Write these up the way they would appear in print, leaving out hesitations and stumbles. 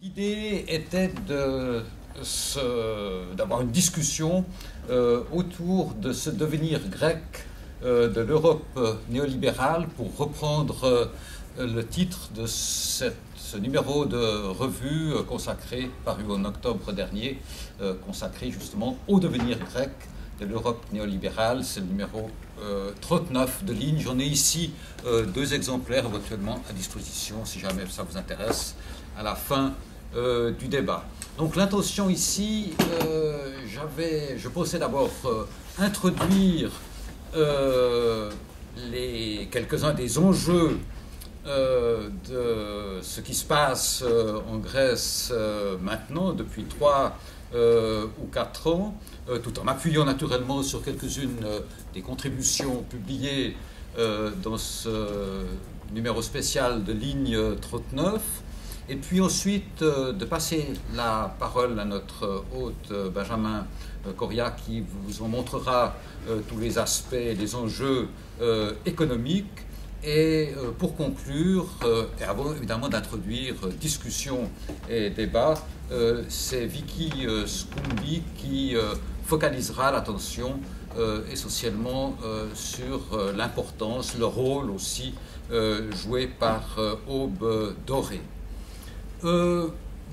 L'idée était d'avoir une discussion autour de ce devenir grec de l'Europe néolibérale, pour reprendre le titre de ce numéro de revue consacré, paru en octobre dernier, consacré justement au devenir grec de l'Europe néolibérale. C'est le numéro 39 de ligne. J'en ai ici deux exemplaires éventuellement à disposition si jamais ça vous intéresse à la fin du débat. Donc l'intention ici, je pensais d'abord introduire quelques-uns des enjeux de ce qui se passe en Grèce maintenant depuis 3 ou 4 ans, tout en m'appuyant naturellement sur quelques-unes des contributions publiées dans ce numéro spécial de ligne 39. Et puis ensuite de passer la parole à notre hôte Benjamin Coria, qui vous en montrera tous les aspects et les enjeux économiques. Et pour conclure, et avant évidemment d'introduire discussion et débat, c'est Vicky Scumbi qui focalisera l'attention essentiellement sur l'importance, le rôle aussi joué par Aube Dorée.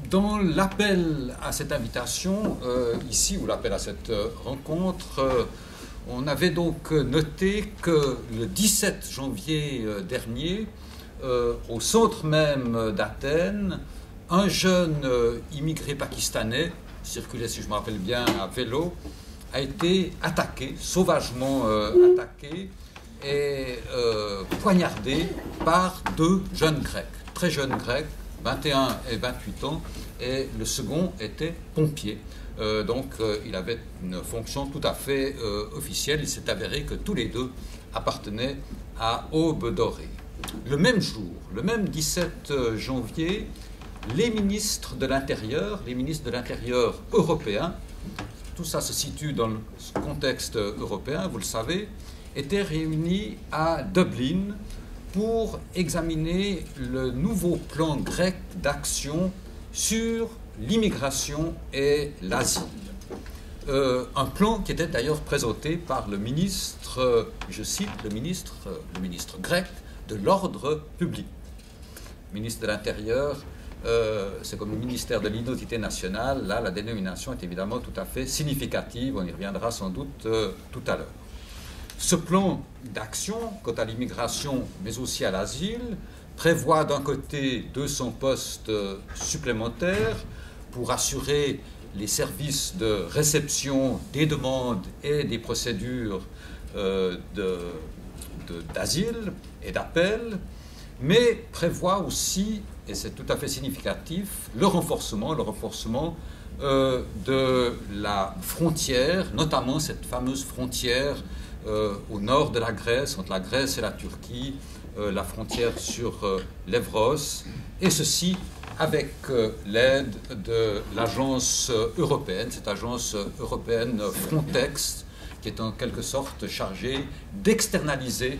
Dans l'appel à cette invitation, ici, ou l'appel à cette rencontre, on avait donc noté que le 17 janvier dernier, au centre même d'Athènes, un jeune immigré pakistanais, circulait, si je me rappelle bien, à vélo, a été attaqué, sauvagement attaqué et poignardé par 2 jeunes Grecs, très jeunes Grecs, 21 et 28 ans, et le second était pompier. Donc il avait une fonction tout à fait officielle. Il s'est avéré que tous les deux appartenaient à Aube Dorée. Le même jour, le même 17 janvier, les ministres de l'Intérieur européens, tout ça se situe dans le contexte européen, vous le savez, étaient réunis à Dublin pour examiner le nouveau plan grec d'action sur l'immigration et l'asile. Un plan qui était d'ailleurs présenté par le ministre, je cite, le ministre grec de l'ordre public. Le ministre de l'Intérieur, c'est comme le ministère de l'identité nationale. Là, la dénomination est évidemment tout à fait significative. On y reviendra sans doute tout à l'heure. Ce plan d'action quant à l'immigration, mais aussi à l'asile, prévoit d'un côté 200 postes supplémentaires pour assurer les services de réception des demandes et des procédures d'asile et d'appel, mais prévoit aussi, et c'est tout à fait significatif, le renforcement de la frontière, notamment cette fameuse frontière au nord de la Grèce, entre la Grèce et la Turquie, la frontière sur l'Evros, et ceci avec l'aide de l'agence européenne, cette agence européenne Frontex, qui est en quelque sorte chargée d'externaliser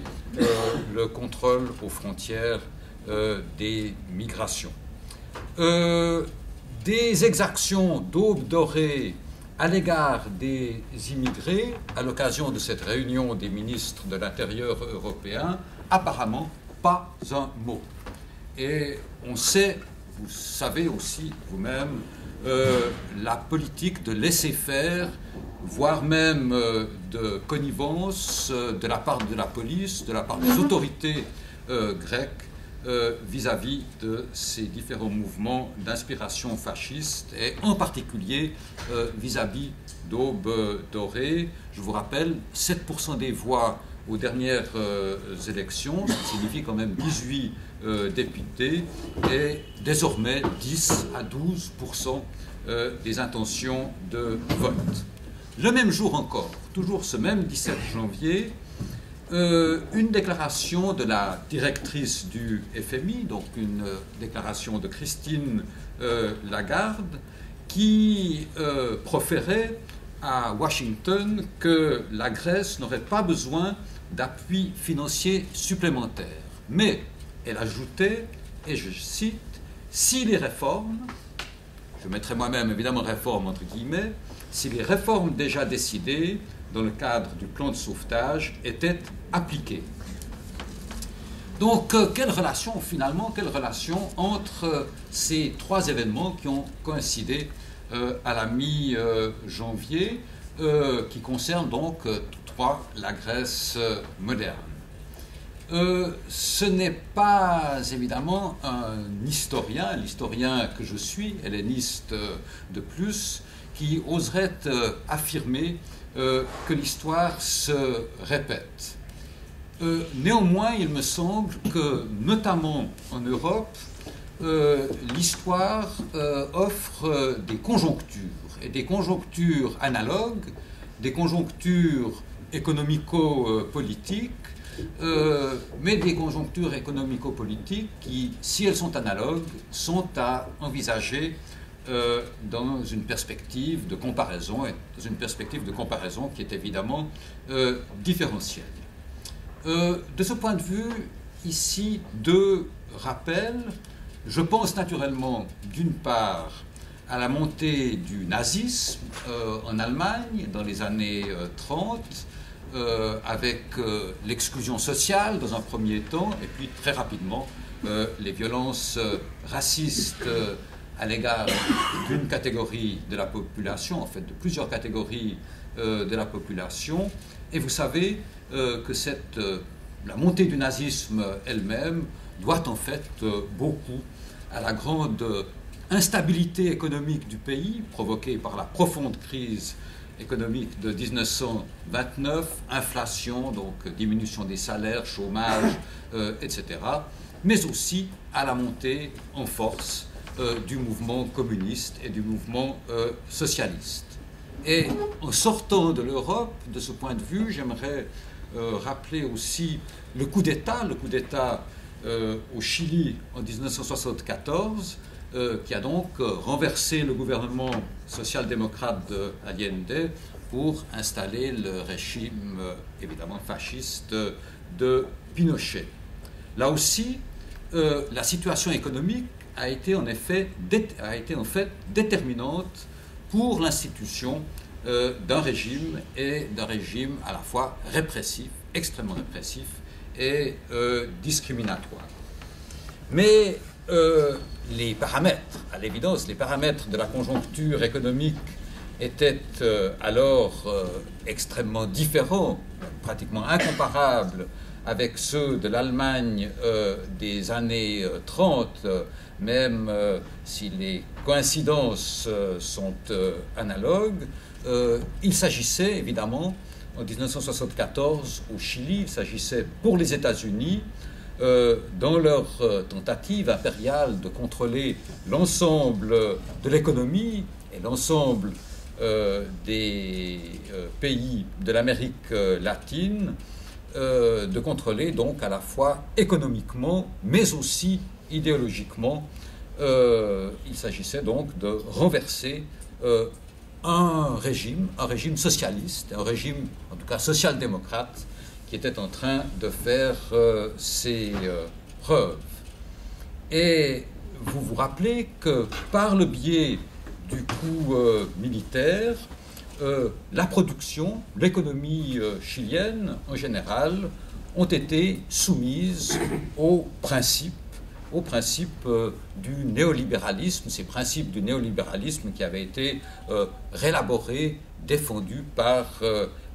le contrôle aux frontières des migrations. Des exactions d'Aube Dorée à l'égard des immigrés, à l'occasion de cette réunion des ministres de l'Intérieur européens, apparemment pas un mot. Et on sait, vous savez aussi vous-même, la politique de laisser-faire, voire même de connivence de la part de la police, de la part des autorités grecques, vis-à-vis de ces différents mouvements d'inspiration fasciste, et en particulier vis-à-vis d'Aube Dorée. Je vous rappelle, 7% des voix aux dernières élections, ce qui signifie quand même 18 députés, et désormais 10 à 12% des intentions de vote. Le même jour encore, toujours ce même 17 janvier, une déclaration de la directrice du FMI, donc une déclaration de Christine Lagarde, qui proférait à Washington que la Grèce n'aurait pas besoin d'appui financier supplémentaire. Mais elle ajoutait, et je cite, « si les réformes je mettrai moi-même évidemment réforme entre guillemets, si les réformes déjà décidées dans le cadre du plan de sauvetage étaient appliquées. Donc, quelle relation entre ces trois événements qui ont coïncidé à la mi-janvier, qui concernent donc toutefois la Grèce moderne? Ce n'est pas évidemment l'historien que je suis, helléniste de plus, qui oserait affirmer que l'histoire se répète. Néanmoins, il me semble que, notamment en Europe, l'histoire offre des conjonctures, et des conjonctures analogues, des conjonctures économico-politiques, mais des conjonctures économico-politiques qui, si elles sont analogues, sont à envisager dans une perspective de comparaison, et dans une perspective de comparaison qui est évidemment différentielle. De ce point de vue, ici, deux rappels. Je pense naturellement, d'une part, à la montée du nazisme en Allemagne dans les années 30, avec l'exclusion sociale dans un premier temps, et puis très rapidement les violences racistes à l'égard d'une catégorie de la population, en fait de plusieurs catégories de la population. Et vous savez que la montée du nazisme elle-même doit en fait beaucoup à la grande instabilité économique du pays, provoquée par la profonde crise économique de 1929, inflation, donc diminution des salaires, chômage, etc., mais aussi à la montée en force du mouvement communiste et du mouvement socialiste. Et en sortant de l'Europe, de ce point de vue, j'aimerais rappeler aussi le coup d'État au Chili en 1974, qui a donc renversé le gouvernement social-démocrate d'Allende pour installer le régime évidemment fasciste de Pinochet. Là aussi, la situation économique a été en fait déterminante pour l'institution d'un régime, et d'un régime à la fois répressif, extrêmement répressif et discriminatoire. Mais les paramètres, à l'évidence, les paramètres de la conjoncture économique étaient alors extrêmement différents, pratiquement incomparables avec ceux de l'Allemagne des années 30, même si les coïncidences sont analogues. Il s'agissait évidemment, en 1974 au Chili, il s'agissait pour les États-Unis, dans leur tentative impériale de contrôler l'ensemble de l'économie et l'ensemble des pays de l'Amérique latine, de contrôler donc à la fois économiquement mais aussi idéologiquement. Il s'agissait donc de renverser un régime socialiste, un régime en tout cas social-démocrate, qui était en train de faire ses preuves. Et vous vous rappelez que par le biais du coup militaire, la production, l'économie chilienne en général, ont été soumises aux principes du néolibéralisme, ces principes du néolibéralisme qui avaient été réélaborés, défendus par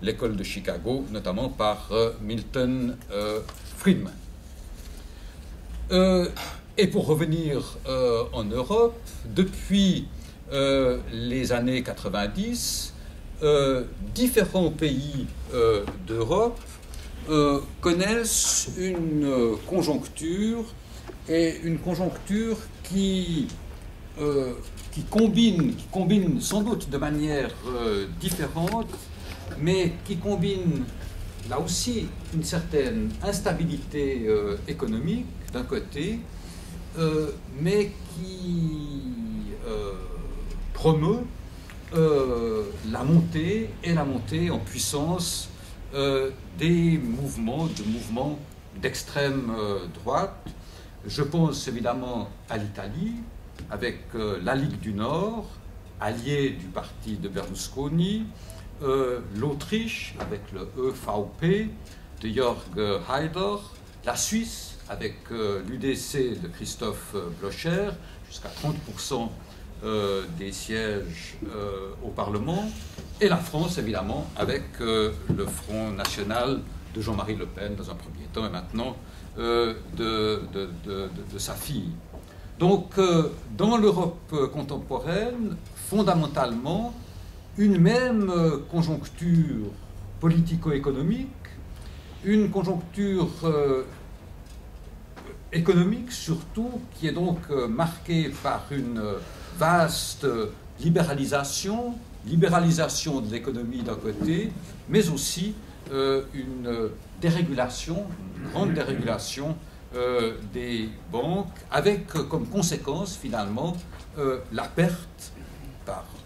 l'école de Chicago, notamment par Milton Friedman. Et pour revenir en Europe, depuis les années 90, différents pays d'Europe connaissent une conjoncture, et une conjoncture qui combine sans doute de manière différente, mais qui combine là aussi une certaine instabilité économique d'un côté, mais qui promeut la montée en puissance des mouvements d'extrême droite. Je pense évidemment à l'Italie, avec la Ligue du Nord, alliée du parti de Berlusconi, l'Autriche avec le EVP de Jörg Haider, la Suisse avec l'UDC de Christoph Blocher, jusqu'à 30% des sièges au Parlement, et la France évidemment avec le Front National de Jean-Marie Le Pen dans un premier temps et maintenant de sa fille. Donc dans l'Europe contemporaine, fondamentalement, une même conjoncture politico-économique, une conjoncture économique surtout, qui est donc marquée par une vaste libéralisation de l'économie d'un côté, mais aussi une dérégulation, une grande dérégulation des banques, avec comme conséquence finalement la perte,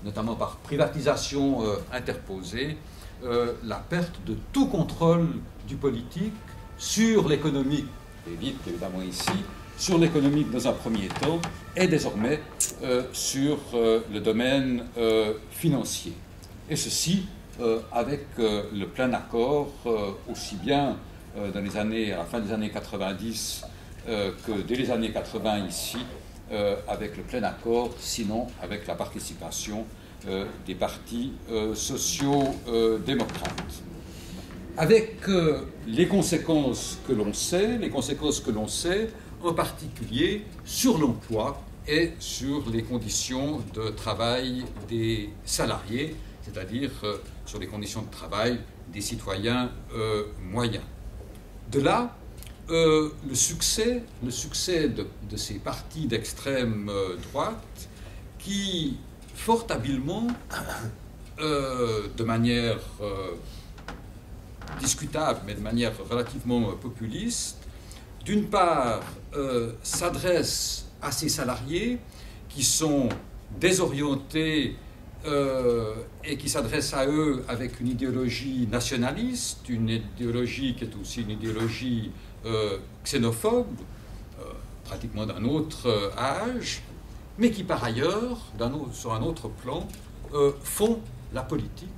notamment par privatisation interposée, la perte de tout contrôle du politique sur l'économie, et vite évidemment ici, sur l'économique dans un premier temps, et désormais sur le domaine financier. Et ceci avec le plein accord, aussi bien à la fin des années 90 que dès les années 80 ici, avec le plein accord, sinon avec la participation des partis sociaux-démocrates. Avec les conséquences que l'on sait, en particulier sur l'emploi et sur les conditions de travail des salariés, c'est-à-dire sur les conditions de travail des citoyens moyens. De là, le succès de ces partis d'extrême droite qui, fort habilement, de manière discutable, mais de manière relativement populiste, d'une part, s'adressent à ces salariés qui sont désorientés et qui s'adressent à eux avec une idéologie nationaliste, une idéologie qui est aussi une idéologie xénophobe, pratiquement d'un autre âge, mais qui par ailleurs, sur un autre plan, font la politique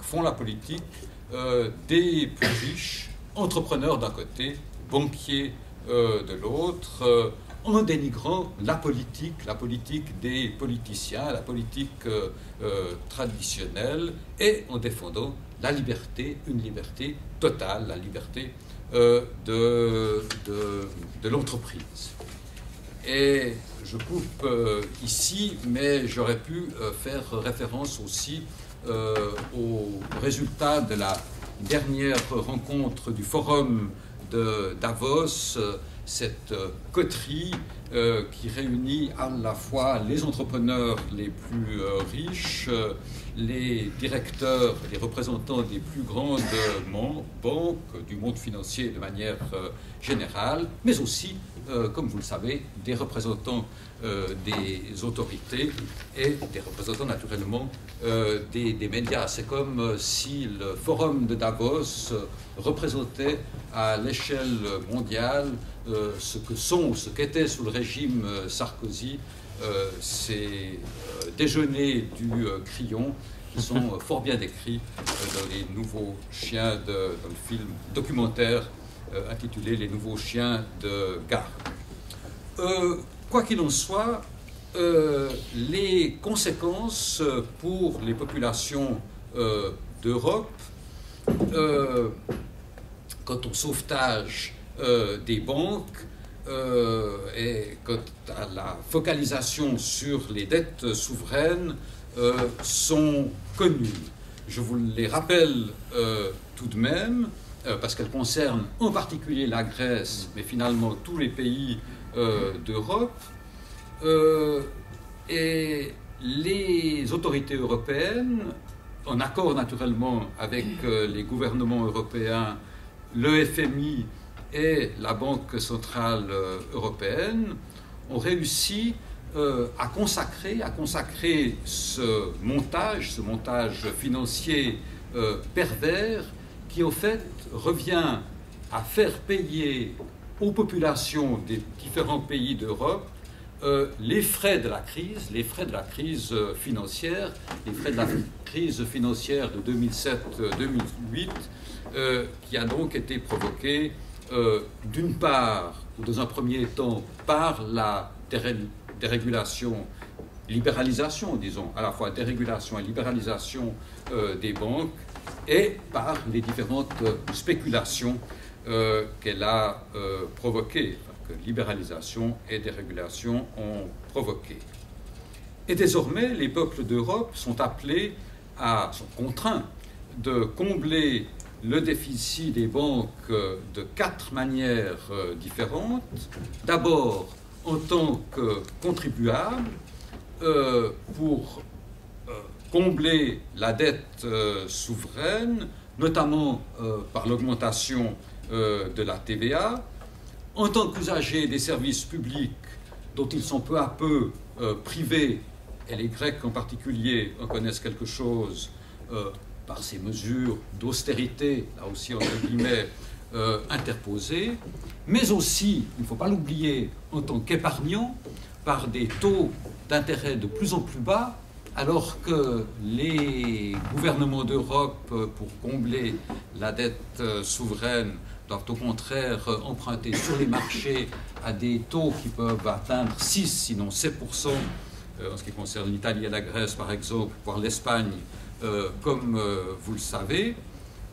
des plus riches, entrepreneurs d'un côté, banquiers de l'autre, en dénigrant la politique des politiciens, la politique traditionnelle, et en défendant la liberté, une liberté totale, la liberté de l'entreprise. Et je coupe ici, mais j'aurais pu faire référence aussi aux résultats de la dernière rencontre du Forum de Davos, cette coterie qui réunit à la fois les entrepreneurs les plus riches, les directeurs, les représentants des plus grandes banques, du monde financier de manière générale, mais aussi, comme vous le savez, des représentants des autorités et des représentants naturellement des médias. C'est comme si le Forum de Davos représentait à l'échelle mondiale ce que sont, ce qu'étaient sous le régime Sarkozy ces déjeuners du Crillon, qui sont fort bien décrits dans les nouveaux chiens dans le film documentaire intitulé Les nouveaux chiens de garde. Quoi qu'il en soit, les conséquences pour les populations d'Europe quant au sauvetage des banques et quant à la focalisation sur les dettes souveraines sont connues. Je vous les rappelle tout de même, parce qu'elles concernent en particulier la Grèce, mais finalement tous les pays d'Europe. Et les autorités européennes, en accord naturellement avec les gouvernements européens, le FMI et la Banque centrale européenne, ont réussi à consacrer ce montage financier pervers qui, au fait, revient à faire payer aux populations des différents pays d'Europe les frais de la crise financière, les frais de la crise financière de 2007-2008, qui a donc été provoquée d'une part, ou dans un premier temps, par la libéralisation, disons, à la fois dérégulation et libéralisation des banques, et par les différentes spéculations qu'elle a provoquées, que libéralisation et dérégulation ont provoquées. Et désormais, les peuples d'Europe sont contraints de combler le déficit des banques de 4 manières différentes. D'abord, en tant que contribuables, pour combler la dette souveraine, notamment par l'augmentation de la TVA, en tant qu'usagers des services publics dont ils sont peu à peu privés, et les Grecs en particulier en connaissent quelque chose par ces mesures d'austérité, là aussi entre guillemets, interposées, mais aussi, il ne faut pas l'oublier, en tant qu'épargnants, par des taux d'intérêt de plus en plus bas, alors que les gouvernements d'Europe, pour combler la dette souveraine, doivent au contraire emprunter sur les marchés à des taux qui peuvent atteindre 6, sinon 7%, en ce qui concerne l'Italie et la Grèce par exemple, voire l'Espagne, comme vous le savez,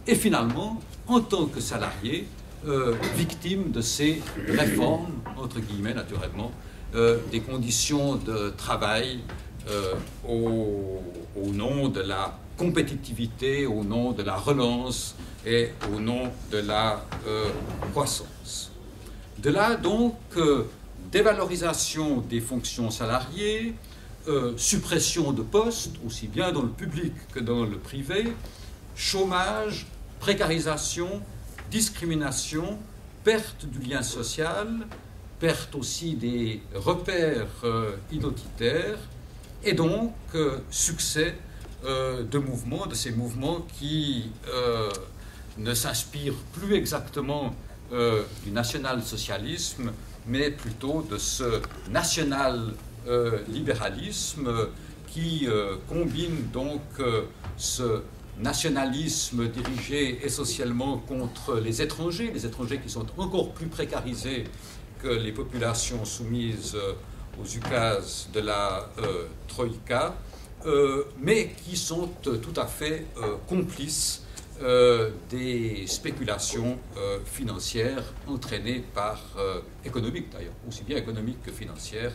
et finalement, en tant que salariés, victimes de ces réformes, entre guillemets naturellement, des conditions de travail au nom de la compétitivité, au nom de la relance et au nom de la croissance. De là donc, dévalorisation des fonctions salariées, suppression de postes, aussi bien dans le public que dans le privé, chômage, précarisation, discrimination, perte du lien social, perte aussi des repères identitaires, et donc succès de ces mouvements qui ne s'inspirent plus exactement du national-socialisme, mais plutôt de ce national-libéralisme qui combine donc ce nationalisme dirigé essentiellement contre les étrangers qui sont encore plus précarisés que les populations soumises aux ukases de la Troïka, mais qui sont tout à fait complices des spéculations financières entraînées par, économiques d'ailleurs, aussi bien économiques que financières,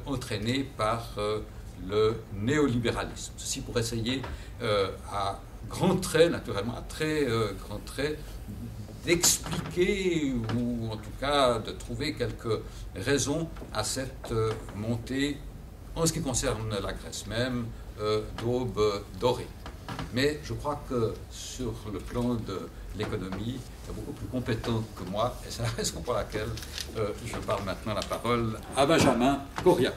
entraînées par le néolibéralisme. Ceci pour essayer à grands traits, naturellement, à très grands traits, d'expliquer ou en tout cas de trouver quelques raisons à cette montée, en ce qui concerne la Grèce même, d'aube dorée. Mais je crois que sur le plan de l'économie, il est beaucoup plus compétent que moi, et c'est la raison pour laquelle je parle maintenant la parole à Benjamin Coria.